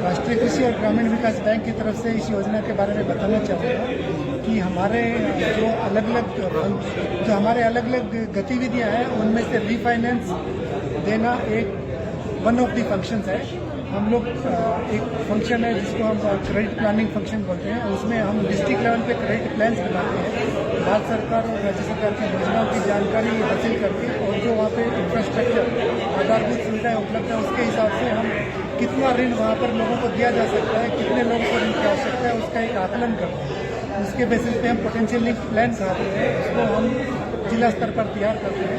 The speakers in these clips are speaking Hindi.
राष्ट्रीय कृषि और ग्रामीण विकास बैंक की तरफ से इस योजना के बारे में बताना चाहूँगा कि हमारे जो हमारे अलग अलग गतिविधियाँ हैं उनमें से रीफाइनेंस देना एक वन ऑफ द फंक्शंस है। हम लोग एक फंक्शन है जिसको हम क्रेडिट प्लानिंग फंक्शन बोलते हैं, उसमें हम डिस्ट्रिक्ट लेवल पे क्रेडिट प्लान्स बनाते हैं। भारत सरकार और राज्य सरकार की योजनाओं की जानकारी हासिल करके और जो वहाँ पे इंफ्रास्ट्रक्चर आधारभूत सुविधाएं उपलब्ध है उसके हिसाब से हम कितना ऋण वहाँ पर लोगों को दिया जा सकता है, कितने लोगों को ऋण की आवश्यकता है, उसका एक आकलन करते हैं। उसके बेसिस पे हम पोटेंशियल लिंक प्लान बनाते हैं, उसको हम जिला स्तर पर तैयार करते हैं।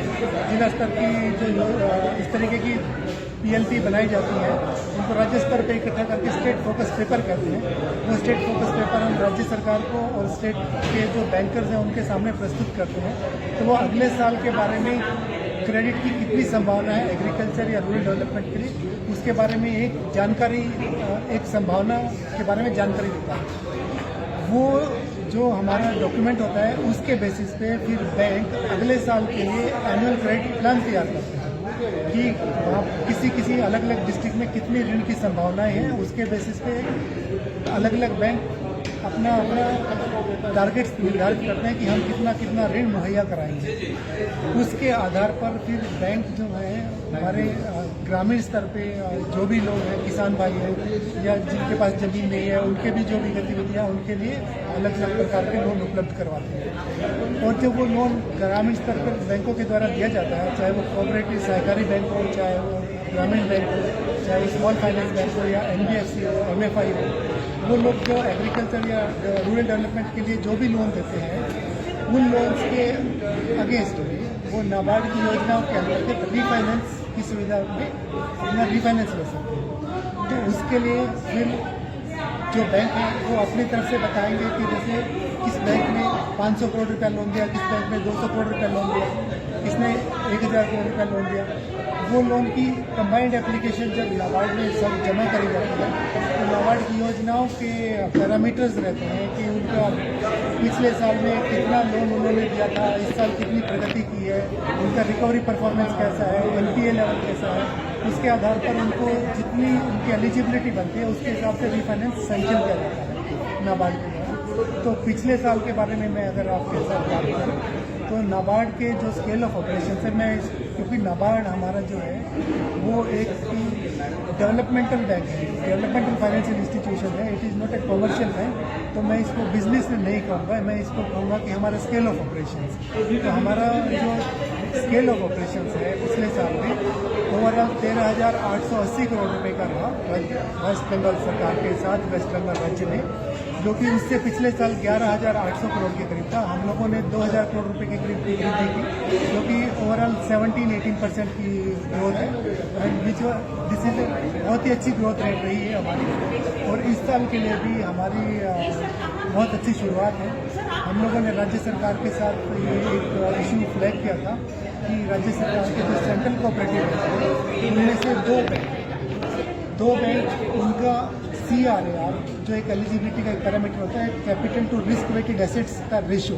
जिला स्तर की जो इस तरीके की PLP बनाई जाती है उनको राज्य स्तर पर इकट्ठा करके स्टेट फोकस पेपर कहते हैं। वो स्टेट फोकस पेपर हम राज्य सरकार को और स्टेट के जो बैंकर्स हैं उनके सामने प्रस्तुत करते हैं। तो वो अगले साल के बारे में क्रेडिट की कितनी संभावना है एग्रीकल्चर या रूरल डेवलपमेंट के लिए, उसके बारे में एक जानकारी, एक संभावना के बारे में जानकारी देता है। वो जो हमारा डॉक्यूमेंट होता है उसके बेसिस पे फिर बैंक अगले साल के लिए एनुअल क्रेडिट प्लान तैयार करते हैं कि वहाँ किसी अलग अलग डिस्ट्रिक्ट में कितनी ऋण की संभावनाएं हैं। उसके बेसिस पे अलग अलग बैंक अपना टारगेट्स निर्धारित करते हैं कि हम कितना ऋण मुहैया कराएंगे। उसके आधार पर फिर बैंक जो है हमारे ग्रामीण स्तर पे जो भी लोग हैं, किसान भाई हैं या जिनके पास ज़मीन नहीं है, उनके भी जो भी गतिविधियाँ उनके लिए अलग अलग प्रकार के लोन उपलब्ध करवाते हैं। और जब वो लोन ग्रामीण स्तर पर बैंकों के द्वारा दिया जाता है, चाहे वो कोऑपरेटिव सहकारी बैंक हो, चाहे वो ग्रामीण बैंक हो, चाहे स्मॉल फाइनेंस बैंक हो या NBFC हो, MFI हो, वो लोग जो एग्रीकल्चर या रूरल डेवलपमेंट के लिए जो भी लोन देते हैं उन लोन्स के अगेंस्ट वो नाबार्ड की योजनाओं के अंतर्गत रीफाइनेंस की सुविधा में अपना रीफाइनेंस ले सकते हैं। तो उसके लिए फिर जो बैंक है वो अपनी तरफ से बताएंगे कि जैसे किस बैंक ने 500 करोड़ रुपया लोन दिया, किस बैंक ने 200 करोड़ रुपया लोन दिया, किसने 1000 करोड़ रुपया लोन दिया। वो लोन की कंबाइंड एप्लीकेशन जब नाबार्ड में सब जमा करी जाती है तो नाबार्ड की योजनाओं के पैरामीटर्स रहते हैं कि उनका पिछले साल में कितना लोन उन्होंने दिया था, इस साल कितनी प्रगति की है, उनका रिकवरी परफॉर्मेंस कैसा है, NPA लेवल कैसा है। उसके आधार पर उनको जितनी उनकी एलिजिबिलिटी बनती है उसके हिसाब से रीफाइनेंस सैंक्शन किया जाता है नाबार्ड के द्वारा। तो पिछले साल के बारे में मैं अगर आपके साथ बात करूँ तो नाबार्ड के जो स्केल ऑफ ऑपरेशन है, मैं क्योंकि नाबार्ड हमारा जो है वो एक डेवलपमेंटल बैंक है, डेवलपमेंटल फाइनेंशियल इंस्टीट्यूशन है, it is not a commercial bank. तो मैं इसको बिजनेस में नहीं कहूँगा, मैं इसको कहूँगा कि हमारा स्केल ऑफ ऑपरेशंस। तो हमारा जो स्केल ऑफ ऑपरेशंस है पिछले साल में ओवरऑल 13,880 करोड़ रुपए का रहा वेस्ट बंगाल सरकार के साथ वेस्ट बंगाल राज्य में, जो कि उससे पिछले साल 11,800 करोड़ के करीब था। हम लोगों ने 2,000 करोड़ रुपए के करीब वृद्धि की, जो कि ओवरऑल 17-18% की ग्रोथ है, दिस इज बहुत ही अच्छी ग्रोथ रेट रही है हमारी। और इस साल के लिए भी हमारी बहुत अच्छी शुरुआत है। हम लोगों ने राज्य सरकार के साथ ये एक इशू फ्लैग किया था कि राज्य सरकार के जो सेंट्रल कोऑपरेटिव बैंक उनमें से दो बैंक उनका CRAR जो एक एलिजिबिलिटी का एक पैरामीटर होता है, capital to risk weighted assets का रेशियो,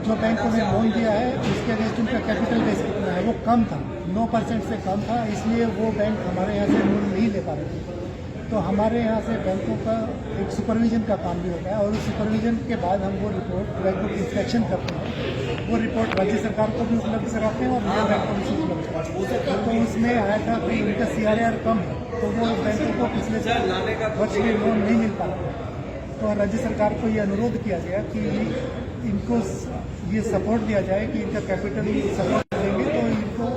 जो बैंकों ने लोन दिया है उसके अगेंस्ट उनका कैपिटल बेस कितना है वो कम था, 9% से कम था, इसलिए वो बैंक हमारे यहाँ से लोन नहीं ले पा रहे थे। तो हमारे यहाँ से बैंकों का एक सुपरविजन का काम भी होता है और उस सुपरविजन के बाद हम वो रिपोर्ट बैंकों की इंस्पेक्शन करते हैं। वो रिपोर्ट राज्य सरकार को भी उपलब्ध कराते हैं और रिजर्व बैंक को भी उपलब्ध कराते हैं। तो उसमें आया था कि उनका CRAR कम है, तो वो बैंकों को पिछले वर्ष में लोन नहीं मिल पा रहा। तो राज्य सरकार को ये अनुरोध किया गया कि इनको ये सपोर्ट दिया जाए कि इनका कैपिटल सपोर्ट देंगे तो इनको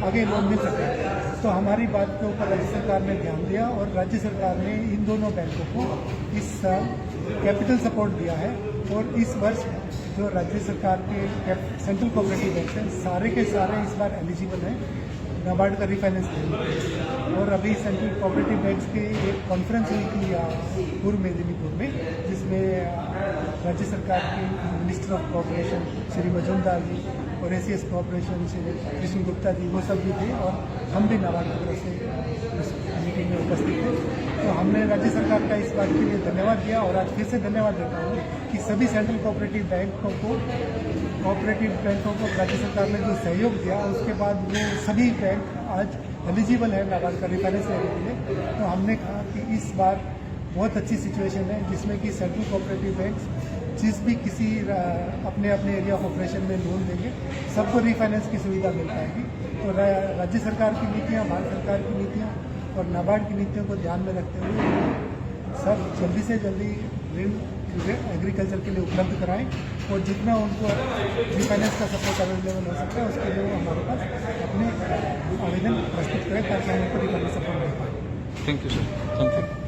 आगे लोन मिल सके। तो हमारी बात के ऊपर राज्य सरकार ने ध्यान दिया और राज्य सरकार ने इन दोनों बैंकों को इस साल कैपिटल सपोर्ट दिया है। और इस वर्ष जो राज्य सरकार के सेंट्रल कोऑपरेटिव बैंक हैं सारे के सारे इस बार एलिजिबल हैं नाबार्ड का रीफाइनेंस देने। और अभी सेंट्रल कोऑपरेटिव बैंक्स की एक कॉन्फ्रेंस हुई थी पूर्व मेदिनीपुर में, जिसमें राज्य सरकार के minister of cooperation Shri Majumdar ji और ACS कोऑपरेशन श्री कृष्ण गुप्ता जी वो सब भी थे और हम भी नाबार्ड की तरफ से इस मीटिंग में उपस्थित थे। तो हमने राज्य सरकार का इस बात के लिए धन्यवाद दिया और आज फिर से धन्यवाद देता हूँ कि सभी सेंट्रल कोऑपरेटिव बैंकों को कोऑपरेटिव बैंकों को राज्य सरकार ने जो सहयोग दिया, उसके बाद वो सभी बैंक आज एलिजिबल है नाबार्ड का रिफाइनेंस लेने के लिए। तो हमने कहा कि इस बार बहुत अच्छी सिचुएशन है जिसमें कि सेंट्रल कोऑपरेटिव बैंक जिस भी किसी अपने अपने एरिया ऑफ ऑपरेशन में लोन देंगे सबको रिफाइनेंस की सुविधा मिल पाएगी। तो राज्य सरकार की नीतियाँ, भारत सरकार की नीतियाँ और नाबार्ड की नीतियों को ध्यान में रखते हुए सब जल्दी से जल्दी ऋण एग्रीकल्चर के लिए उपलब्ध कराएं और जितना उनको रिफाइनेंस का सपोर्ट अवेलेबल हो सकता है उसके लिए वो हमारे पास अपने आवेदन प्रस्तुत करें ताकि हम उनको रिफाइनेंस सपोर्ट दे पाएँ। Thank you sir, thank you.